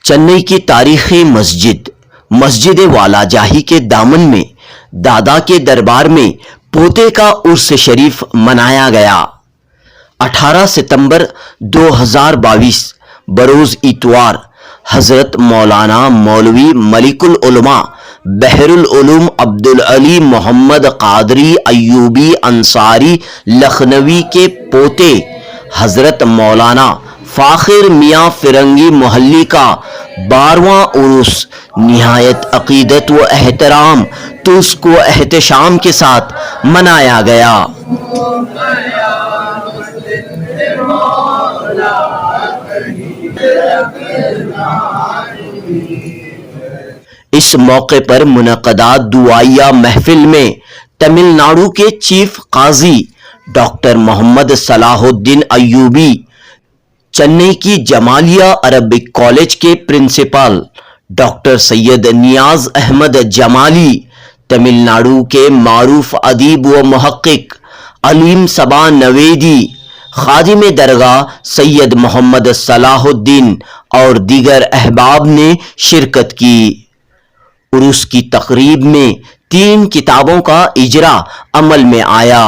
चेन्नई की तारीखी मस्जिद वाला जाही के दामन में दादा के दरबार में पोते का उर्स शरीफ मनाया गया। 18 सितंबर 2022 बरोज इतवार हजरत मौलाना मौलवी मलिकुल उलमा बहरुल उलूम अब्दुल अली मोहम्मद कादरी अय्यूबी अंसारी लखनवी के पोते हजरत मौलाना फाखिर मियाँ फिरंगी मोहल्ली का 12वां उर्स निहायत अकीदत व एहतराम तुस्क व एहतशाम के साथ मनाया गया। इस मौके पर मुनक़दा दुआया महफिल में तमिलनाडु के चीफ काजी डॉक्टर मोहम्मद सलाहुद्दीन अय्यूबी, चेन्नई की जमालिया अरबिक कॉलेज के प्रिंसिपल डॉक्टर सैयद नियाज अहमद जमाली, तमिलनाडु के मारूफ अदीब व मुहक्किक अलीम सबा नवेदी, खादिम दरगाह सैयद मोहम्मद सलाहुद्दीन और दीगर अहबाब ने शिरकत की। उर्स की तकरीब में 3 किताबों का इजरा अमल में आया।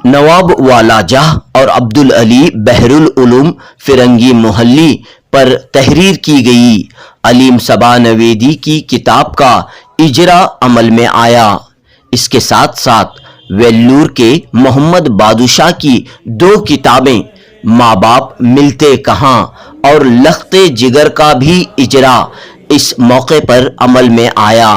नवाब वाला जाह और अब्दुल अली बहरुल उलूम फिरंगी मोहल्ली पर तहरीर की गई। अलीम सबा नवेदी की किताब का इजरा अमल में आया। इसके साथ साथ वेल्लूर के मोहम्मद बादशाह की 2 किताबें माँ बाप मिलते कहाँ और लख्ते जिगर का भी इजरा इस मौके पर अमल में आया।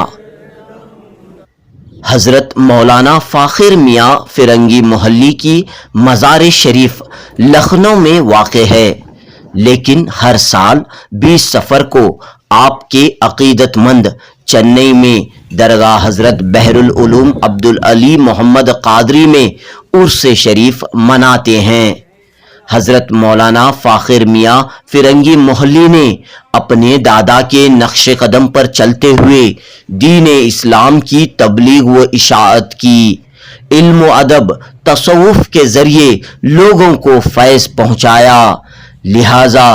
हजरत मौलाना फाखिर मियाँ फिरंगी मोहल्ली की मज़ार शरीफ लखनऊ में वाक़े है, लेकिन हर साल 20 सफ़र को आपके अक़ीदतमंद चेन्नई में दरगाह हजरत बहरुल उलूम अब्दुल अली मोहम्मद कादरी में उर्स शरीफ मनाते हैं। हजरत मौलाना फाखिर मियाँ फिरंगी मोहल्ली ने अपने दादा के नक्श कदम पर चलते हुए दीन इस्लाम की तबलीग व इशाअत की। इल्म व अदब तसव्वुफ के जरिए लोगों को फैज़ पहुँचाया। लिहाजा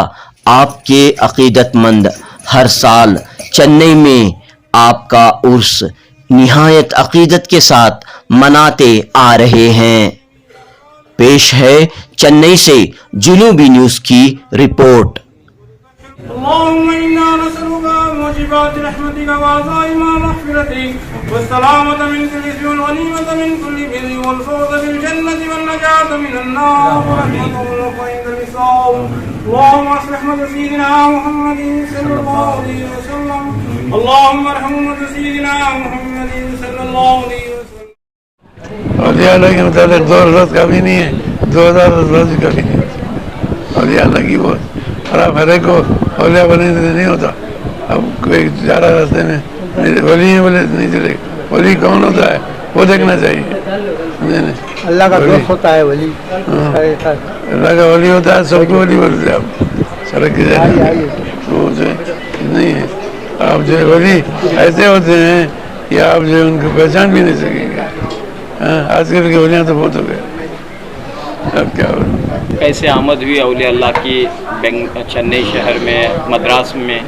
आपके अक़ीदतमंद हर साल चेन्नई में आपका उर्स निहायत अक़ीदत के साथ मनाते आ रहे हैं। पेश है चेन्नई से जुनूबी न्यूज़ की रिपोर्ट। औलिया अल्लाह के मुताबिक 2 रज़ काफ़ी नहीं है, 2000 रज़ भी काफ़ी नहीं होता। औलिया अल्लाह की बहुत और आप हर एक को औलिया बनने से नहीं होता। अब कोई जा रहा रास्ते में वली है बोले नहीं चलेगा। वली कौन होता है वो देखना चाहिए। अल्लाह का दोस्त होता है वली। अल्लाह का वली होता है, सबको वली बोलते हैं। आप सड़क के जाए वो जो नहीं है, आप जो वली ऐसे होते हैं कि आप जो उनको पहचान भी नहीं सकेंगे। आजकल के औलिया तो बहुत हो गए। अब क्या हो कैसे आमद हुई औलिया अल्लाह की चेन्नई शहर में मद्रास में?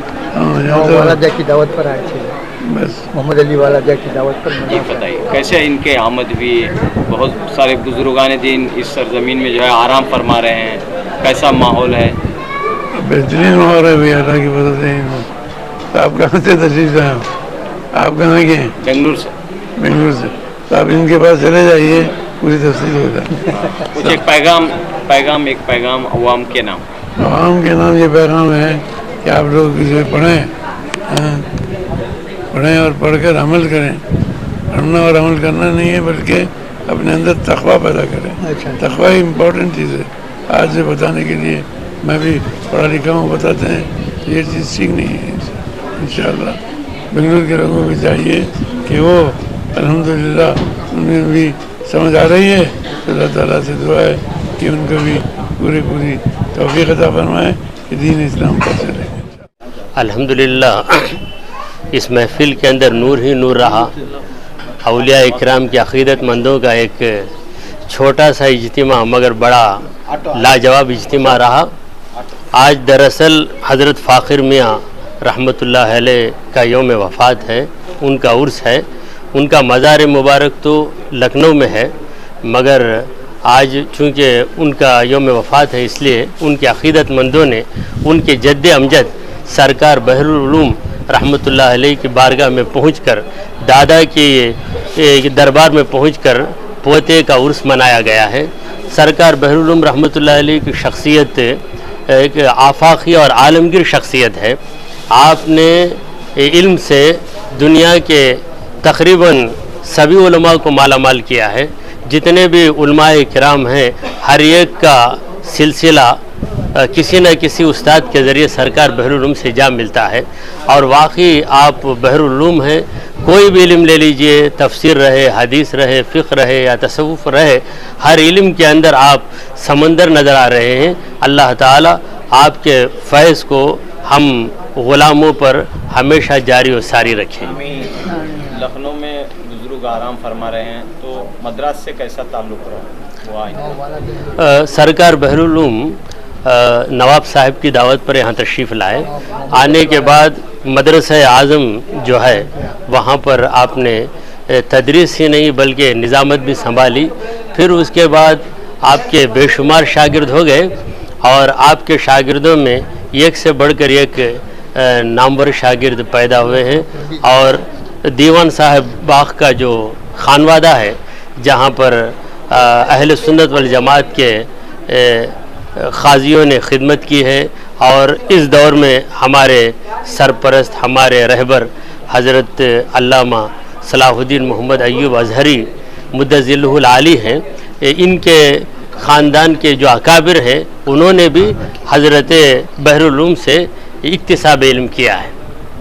वाला जा की दावत पर आए थे, बस मोहम्मद अली वाला जा की दावत पर। जी बताइए कैसे इनके आमद हुई? बहुत सारे बुजुर्गान दीन इस सरजमीन में जो है आराम फरमा रहे हैं, कैसा माहौल है? बेहतरीन माहौल है भैया, अल्लाह की मदद है। तो आप कहाँ से तशरीफ लाए? आप कहाँ के हैं? बेंगलुरु से। बेंगलुरु से। तो आप इनके पास चले जाइए, पूरी तफसील होगा। कुछ एक पैगाम अवाम के नाम। अवाम के नाम ये पैगाम है कि आप लोग जो पढ़ें और पढ़कर अमल करें। पढ़ना और अमल करना नहीं है, बल्कि अपने अंदर तक़वा पैदा करें। तक़वा ही इम्पोर्टेंट चीज़ है। आज से बताने के लिए मैं भी पढ़ा लिखा हूँ, बताते हैं तो ये चीज़ सीखनी है इंशाअल्लाह। बेंगलुरु के लोगों को चाहिए कि वो अल्हम्दुलिल्लाह उन्हें भी समझ आ रही है, तो अल्लाह ताला से दुआ है कि उनको भी पूरी तौफ़ीक़ अता फरमाए कि दीन इस्लाम पर चले। अल्हम्दुलिल्लाह इस महफिल के अंदर नूर ही नूर रहा। औलिया इकराम के अक़ीदतमंदों का एक छोटा सा इज्तिमा मगर बड़ा लाजवाब इज्तिमा रहा। आज दरअसल हज़रत फ़ाखिर मियाँ रहमतुल्लाह अलैह का यौम वफ़ात है, उनका उर्स है। उनका मज़ार मुबारक तो लखनऊ में है, मगर आज चूँकि उनका यौम वफ़ात है इसलिए उनके अक़ीदतमंदों ने उनके जद्द अमजद सरकार बहरुल उलूम रहमतुल्लाह अलैह की बारगाह में पहुंचकर, दादा के दरबार में पहुंचकर पोते का उर्स मनाया गया है। सरकार बहरुल उलूम रहमतुल्लाह अलैह की शख्सियत एक आफाकी और आलमगीर शख्सियत है। आपने इल्म से दुनिया के तकरीबन सभी उलमा को मालामाल किया है। जितने भी उलमाए किराम हैं, हर एक का सिलसिला किसी न किसी उस्ताद के ज़रिए सरकार बहरुल उलूम से जा मिलता है। और वाकई आप बहरुल उलूम हैं, कोई भी इल्म ले लीजिए, तफसीर रहे, हदीस रहे, फ़िक़्ह रहे या तसव्वुफ़ रहे, हर इल्म के अंदर आप समंदर नज़र आ रहे हैं। अल्लाह ताला आपके फैज़ को हम ग़ुलामों पर हमेशा जारी और सारी रखें। लखनऊ में बुजुर्ग आराम फरमा रहे हैं, तो मद्रास से कैसा ताल्लुक़ रहा? सरकार बहरुल उलूम नवाब साहब की दावत पर यहाँ तशरीफ़ लाए। आने के बाद मदरसा आज़म जो है वहाँ पर आपने तदरीस ही नहीं बल्कि निज़ामत भी संभाली। फिर उसके बाद आपके बेशुमार शागिर्द हो गए और आपके शागिर्दों में एक से बढ़कर एक नामवर शागिर्द पैदा हुए हैं। और दीवान साहब बाग का जो खानवादा है, जहाँ पर अहले सुन्नत वल जमात के क़ाज़ियों ने खिदमत की है, और इस दौर में हमारे सरपरस्त, हमारे रहबर हज़रत अल्लामा सलाहुद्दीन मोहम्मद अय्यूब अज़हरी मुद्दज़िल्लुहुल आली हैं। इनके ख़ानदान के जो अकाबिर हैं उन्होंने भी हज़रत बहरुल उलूम से इक्तिसाब इल्म किया है।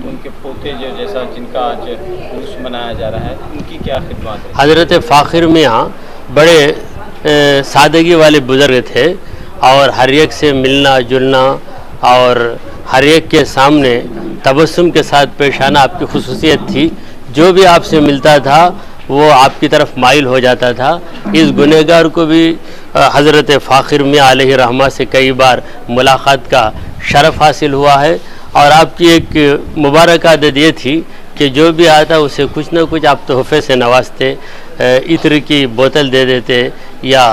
उनके पोते जो जैसा जिनका आज उर्स मनाया जा रहा है, उनकी क्या खिदमत है? हज़रत फ़ाखिर मियाँ बड़े सादगी वाले बुज़ुर्ग थे और हर एक से मिलना जुलना और हर एक के सामने तबस्सुम के साथ पेश आना आपकी खुसूसियत थी। जो भी आपसे मिलता था वो आपकी तरफ माइल हो जाता था। इस गुनहगार को भी हज़रत फ़ाखिर मियाँ अलैहि रहमा से कई बार मुलाकात का शरफ़ हासिल हुआ है। और आपकी एक मुबारक आदत ये थी कि जो भी आता उसे कुछ न कुछ आप तोहफ़े से नवाजते, इत्र की बोतल दे देते या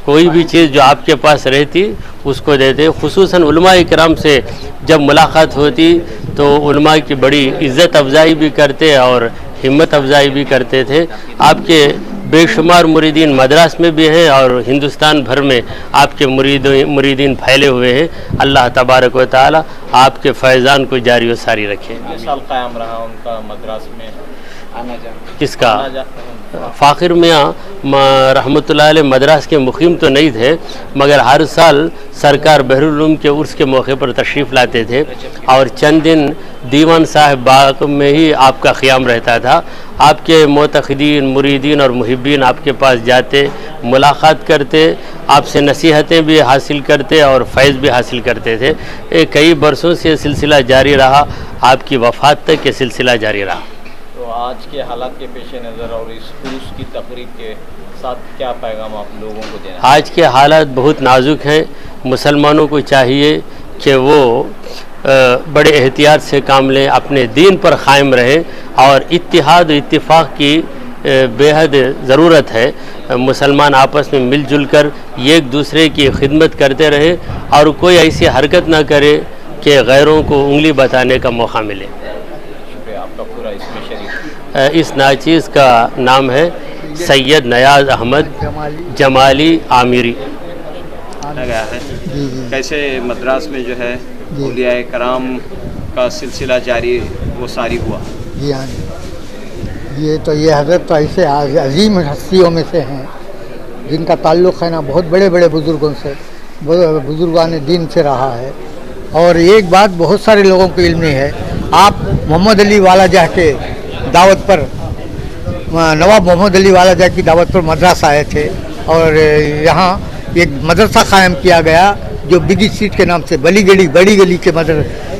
कोई भी चीज़ जो आपके पास रहती उसको देते। खुसूसन उलमा इकराम से जब मुलाकात होती तो उलमा की बड़ी इज़्ज़त अफ़ज़ाई भी करते और हिम्मत अफ़ज़ाई भी करते थे। आपके बेशुमार मुरीदीन मद्रास में भी हैं और हिंदुस्तान भर में आपके मुरीदीन फैले हुए हैं। अल्लाह तबारक व तआला आपके फैज़ान को जारी व सारी रखे। कितने साल कायम रहा उनका मद्रास में आना जाना? किसका? आना जाना? फ़ाखिर मियाँ रहमतुल्लाह अलैह मद्रास के मुक़ीम तो नहीं थे, मगर हर साल सरकार बहरुल उलूम के उर्स के मौके पर तशरीफ़ लाते थे और चंद दिन दीवान साहब बाग में ही आपका क़याम रहता था। आपके मोतक़दीन, मुरीदीन और मुहिब्बीन आपके पास जाते, मुलाकात करते, आपसे नसीहतें भी हासिल करते और फैज़ भी हासिल करते थे। कई बरसों से सिलसिला जारी रहा, आपकी वफ़ात तक ये सिलसिला जारी रहा। तो आज के हालात के पेश नज़र और इस उर्स की तकरीब के साथ क्या पैगाम आप लोगों को देना? आज के हालात बहुत नाजुक हैं। मुसलमानों को चाहिए कि वो बड़े एहतियात से काम लें, अपने दीन पर क़ायम रहें और इत्तिहाद और इत्तिफ़ाक़ की बेहद ज़रूरत है। मुसलमान आपस में मिलजुल कर एक दूसरे की खिदमत करते रहे और कोई ऐसी हरकत ना करे कि गैरों को उंगली बताने का मौका मिले। शुक्रिया आपका पूरा इसमें शरीक। इस नाचीज़ का नाम है सैयद नयाज़ अहमद जमाली आमिरी। गया है कैसे मद्रास में जो है औलिया कराम का सिलसिला जारी वो सारी हुआ? जी हाँ, ये हज़रत तो ऐसे अजीम हस्तियों में से हैं जिनका ताल्लुक़ है ना बहुत बड़े बड़े बुज़ुर्गों से, बुज़ुर्गान दीन से रहा है। और एक बात बहुत सारे लोगों को इल्म नहीं है, आप मोहम्मद अली वाला जह के दावत पर, नवाब मोहम्मद अली वाला जह की दावत पर मद्रास आए थे और यहाँ एक मदरसा क़ायम किया गया जो बिगी स्ट्रीट के नाम से बड़ी गली के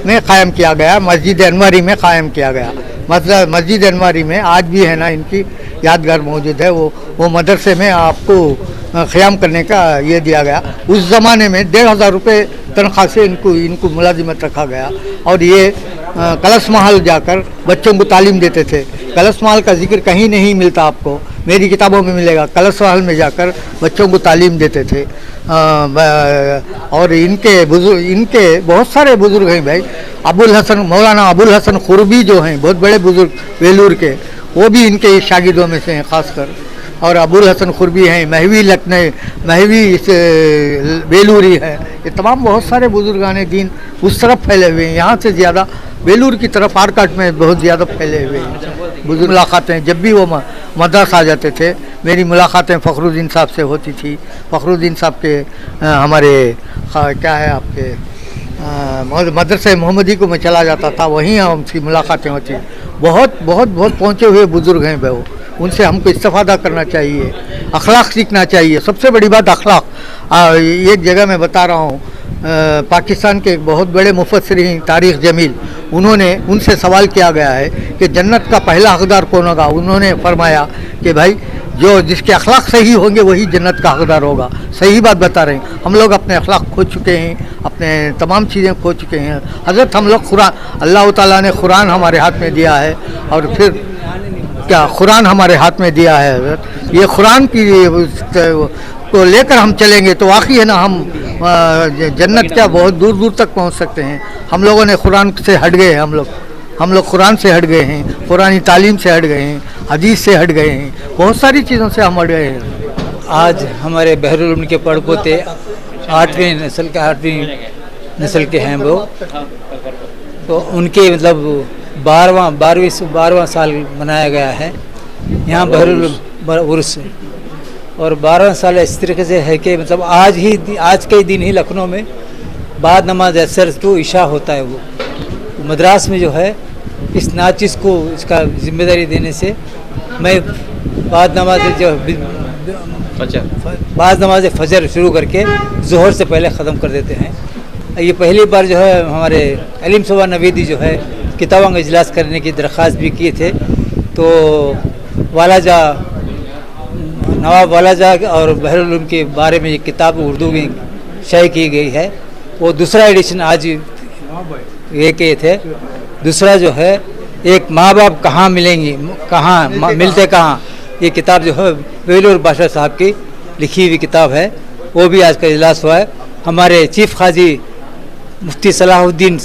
में क़ायम किया गया, मस्जिद अनवारी में क़ायम किया गया। मस्जिद अनवारी में आज भी है ना इनकी यादगार मौजूद है। वो मदरसे में आपको क़याम करने का ये दिया गया। उस ज़माने में 1500 रुपये तनख्वाह से इनको मुलाजिमत रखा गया और ये कलश महल जाकर बच्चों को तालीम देते थे। कलश महल का जिक्र कहीं नहीं मिलता आपको, मेरी किताबों में मिलेगा। कलश महल में जाकर बच्चों को तालीम देते थे। और इनके बहुत सारे बुज़ुर्ग हैं भाई। मौलाना अबुल हसन खुरबी जो हैं, बहुत बड़े बुज़ुर्ग वेलूर के, वो भी इनके शागिदों में से हैं ख़ासकर। और अबुल हसन खुरबी हैं, महवी वेलूरी है। ये तमाम बहुत सारे बुजुर्गान दीन उस तरफ फैले हुए हैं। यहाँ से ज़्यादा वेलूर की तरफ आरकाट में बहुत ज़्यादा फैले हुए हैं। बुजुर्ग मुलाकातें जब भी वो मद्रास आ जाते थे, मेरी मुलाकातें फ़खरुद्दीन साहब से होती थी। फ़खरुद्दीन साहब के हमारे क्या है आपके मदरसे मोहम्मदी को मैं चला जाता था, वहीं उनकी मुलाकातें होती। बहुत बहुत बहुत पहुँचे हुए बुज़ुर्ग हैं वो, उनसे हमको इस्तेफ़ादा करना चाहिए, अखलाक सीखना चाहिए। सबसे बड़ी बात अखलाक। एक जगह मैं बता रहा हूँ, पाकिस्तान के एक बहुत बड़े मुफस्सिरीन तारीख़ जमील, उनसे सवाल किया गया है कि जन्नत का पहला हकदार कौन होगा। उन्होंने फरमाया कि भाई जो जिसके अखलाक सही होंगे वही जन्नत का हकदार होगा। सही बात बता रहे हैं। हम लोग अपने अखलाक खो चुके हैं, अपने तमाम चीज़ें खो चुके हैं। हज़रत हम लोग अल्लाह ताला ने कुरान हमारे हाथ में दिया है, और फिर क्या कुरान हमारे हाथ में दिया है हज़रत। ये कुरान की को लेकर हम चलेंगे तो वाकई है ना, हम जन्नत क्या बहुत दूर दूर तक पहुंच सकते हैं। हम लोगों ने कुरान से हट गए हैं, हम लोग कुरान से हट गए हैं, कुरानी तालीम से हट गए हैं, हदीस से हट गए हैं, बहुत सारी चीज़ों से हम हट गए हैं। आज हमारे बहरुल उल्म के पड़पोते 8वीं नस्ल के हैं वो, तो उनके मतलब 12वां साल मनाया गया है यहाँ बहरुल उर्स। और 12वां साल इस तरीके से है कि मतलब आज के दिन ही लखनऊ में बाद नमाज असर टू इशा होता है। वो मद्रास में जो है इस नाचिस को इसका जिम्मेदारी देने से मैं बाद नमाज फजर शुरू करके ज़ोहर से पहले ख़त्म कर देते हैं। ये पहली बार जो है हमारे अलीम सुबह नवीदी जो है किताबों का इजलास करने की दरख्वास्त भी किए थे, तो नवाब वालाजा और बहरुल उल्म के बारे में ये किताब उर्दू में शाये की गई है। वो दूसरा एडिशन आज ये किए थे। दूसरा जो है एक माँ बाप कहाँ मिलेंगे, मिलते कहाँ, ये किताब जो है वेलूर बादशाह साहब की लिखी हुई किताब है, वो भी आज का इजलास हुआ है। हमारे चीफ काजी मुफ्ती सलाहुद्दीन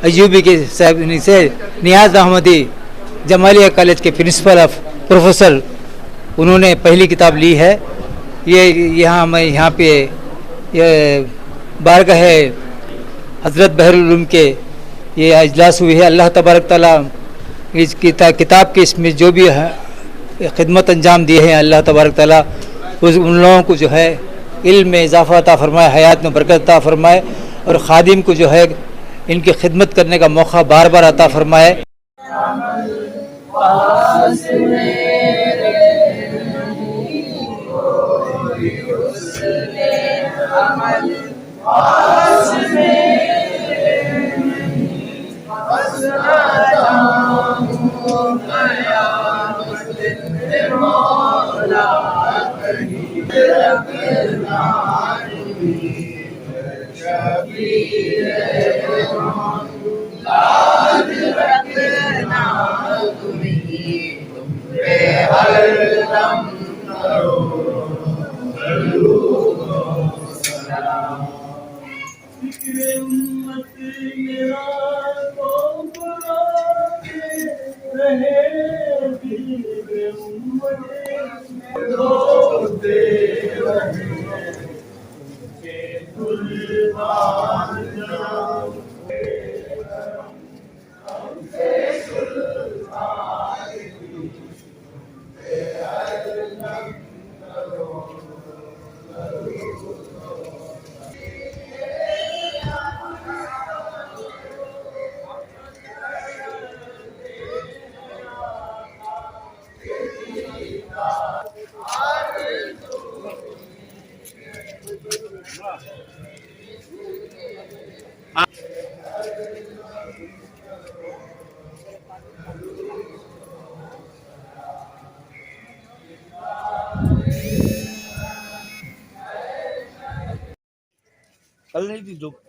अय्यूबी के साहब से नियाज़ अहमदी जमालिया कॉलेज के प्रिंसिपल प्रोफेसर, उन्होंने पहली किताब ली है। ये यहाँ पे ये बारगाह हज़रत बहरुल उल्म के ये इजलास हुई है। अल्लाह तबारक ताला इस किताब के इसमें जो भी है खिदमत अंजाम दिए हैं, अल्लाह तबारक ताला उन लोगों को जो है इल्म में इजाफ़ा अता फरमाए, हयात में बरकत अता फरमाए, और ख़ादिम को जो है इनकी खिदमत करने का मौका बार बार अता फरमाए। कल नहीं थी धूप।